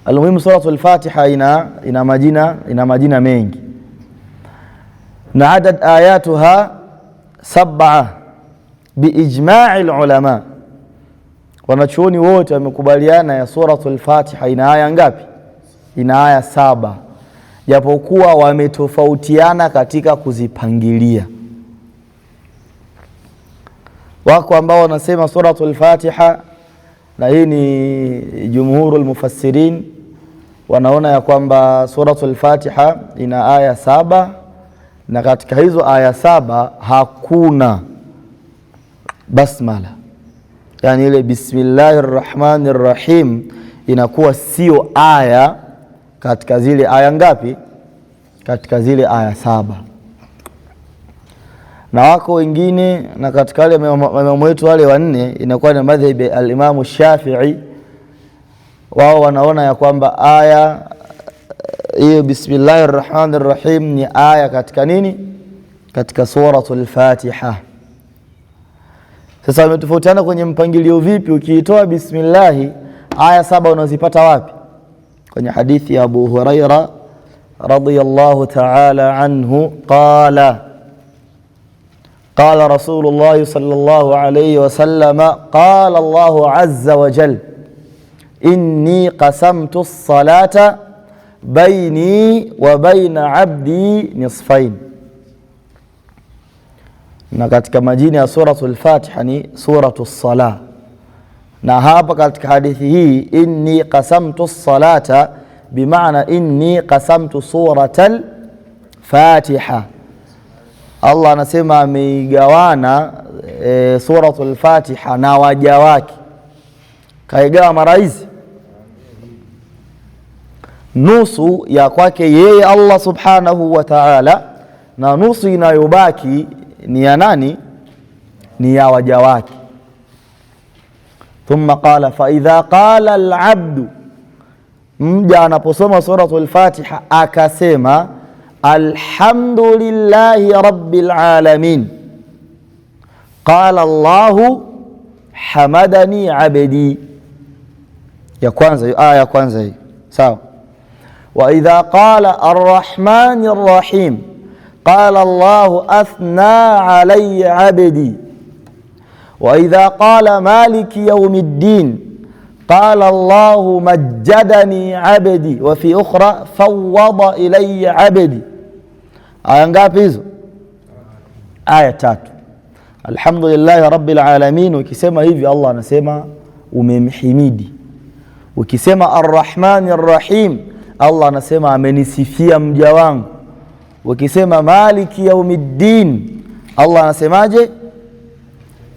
Almuhimu suratul Fatiha ina majina mengi, na adad ayatuha 7 biijma'i ulama. Wanachuoni wote wamekubaliana ya suratul Fatiha ina aya ngapi? Ina aya 7, japokuwa wametofautiana katika kuzipangilia. Wako ambao wanasema suratul Fatiha, na hii ni jumhurul mufassirin, wanaona ya kwamba suratul Fatiha ina aya 7, na katika hizo aya 7 hakuna basmala, yani ile bismillahir rahmanir rahim inakuwa sio aya katika zile aya ngapi? Katika zile aya 7. Na wako wengine, na katika wale maimamu wetu wale wanne inakuwa ni madhhabi al-Imam Shafi'i, wao wanaona ya kwamba aya hiyo bismillahir rahmanir rahim ni aya katika nini? Katika suratul Fatiha. Sasa wametofautiana kwenye mpangilio vipi. Ukiitoa bismillah, aya 7 unazipata wapi? Kwenye hadithi ya Abu Huraira radiyallahu ta'ala anhu قال رسول الله صلى الله عليه وسلم قال الله عز وجل إني قسمت الصلاة بيني وبين عبدي نصفين. Na katika majina ya suratul Fatiha ni suratus Salah, na hapa katika hadithi hii inni qasamtu as-salata bimaana inni qasamtu suratal Fatiha. Allah anasema ameigawana suratul Fatiha na waja wake. Kaigawa mara hizi, nusu ya kwake yeye Allah subhanahu wa ta'ala, na nusu inayobaki ni ya nani? Ni ya waja wake. Thumma qala fa idha qala al-abdu, mja anaposoma suratul Fatiha akasema alhamdulillahi rabbil alamin, qala Allahu hamadani abdi. Ya kwanza, aya ya kwanza hii, sawa. Wa idha qala arrahmanir rahim qala Allahu athna alayya abdi. Wa idha qala maliki yawmiddin qala Allahu majjadani abdi. Wa fi ukhra fawwada ilayya abdi. Aya ngapi hizo? Aya 3. Alhamdulillahi rabbil alamin, ukisema hivi Allah anasema umemhimidi. Ukisema arrahmanir rahim Allah anasema amenisifia mja wangu. Ukisema maliki yaumiddin Allah anasemaje?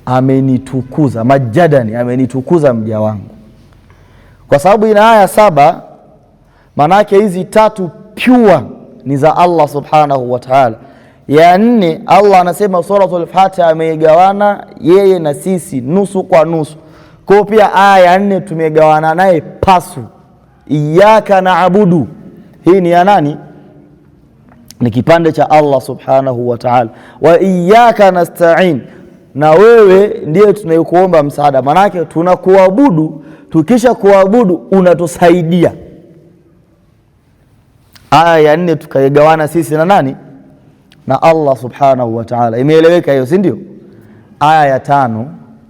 Amenitukuza, majadani, amenitukuza mja wangu. Kwa sababu ina aya 7, manake hizi 3 pure ni za Allah subhanahu wa ta'ala. Ya 4 Allah anasema suratul Fatiha ameigawana yeye na sisi nusu kwa nusu. Kwa pia aya ya 4 tumegawana naye pasu. Iyyaka na'budu, hii ni ya nani? Ni kipande cha Allah subhanahu wa ta'ala. Wa iyyaka nasta'in, na wewe ndiye tunayekuomba msaada. Manake tunakuabudu, tukisha kuabudu unatusaidia. Aya ya 4 tukaigawana sisi na nani? Na Allah subhanahu wa ta'ala. Imeeleweka hiyo, si ndio? Aya ya 5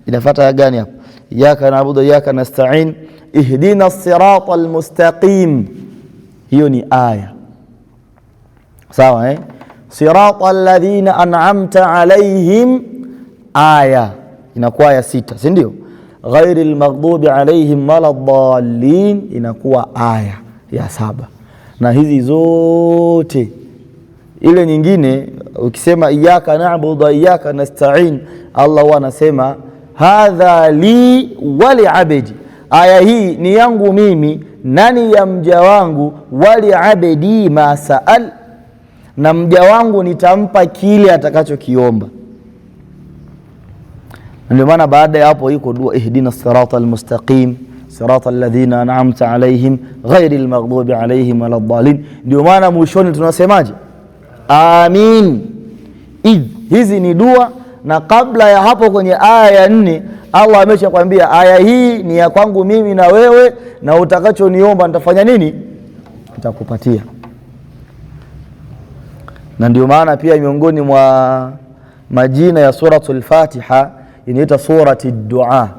inafuata ya gani hapo? Iyyaka na'budu wa iyyaka nasta'in ihdina as-siratal mustaqim. Hiyo ni aya, sawa siratal ladhina an'amta alayhim, aya inakuwa ya 6, si ndio? Ghairil maghdubi alayhim waladdallin inakuwa aya ya 7. Na hizi zote, ile nyingine ukisema iyyaka na'budu wa iyyaka nasta'in Allah huwa anasema hadha li wa li abdi, aya hii ni yangu mimi nani ya mja wangu, wali abdi ma saal, na mja wangu nitampa kile atakachokiomba. Ndio maana baada ya hapo iko dua ihdina siratal mustaqim siratal ladhina an'amta alayhim ghairil maghdubi alayhim waladdallin. Ndio maana mwishoni tunasemaje? Amin. Hizi ni dua, na kabla ya hapo kwenye aya ya 4 Allah ameshakwambia aya hii ni ya kwangu mimi na wewe, na utakachoniomba nitafanya nini? Nitakupatia. Na ndio maana pia miongoni mwa majina ya suratul Fatiha inaitwa surati dua.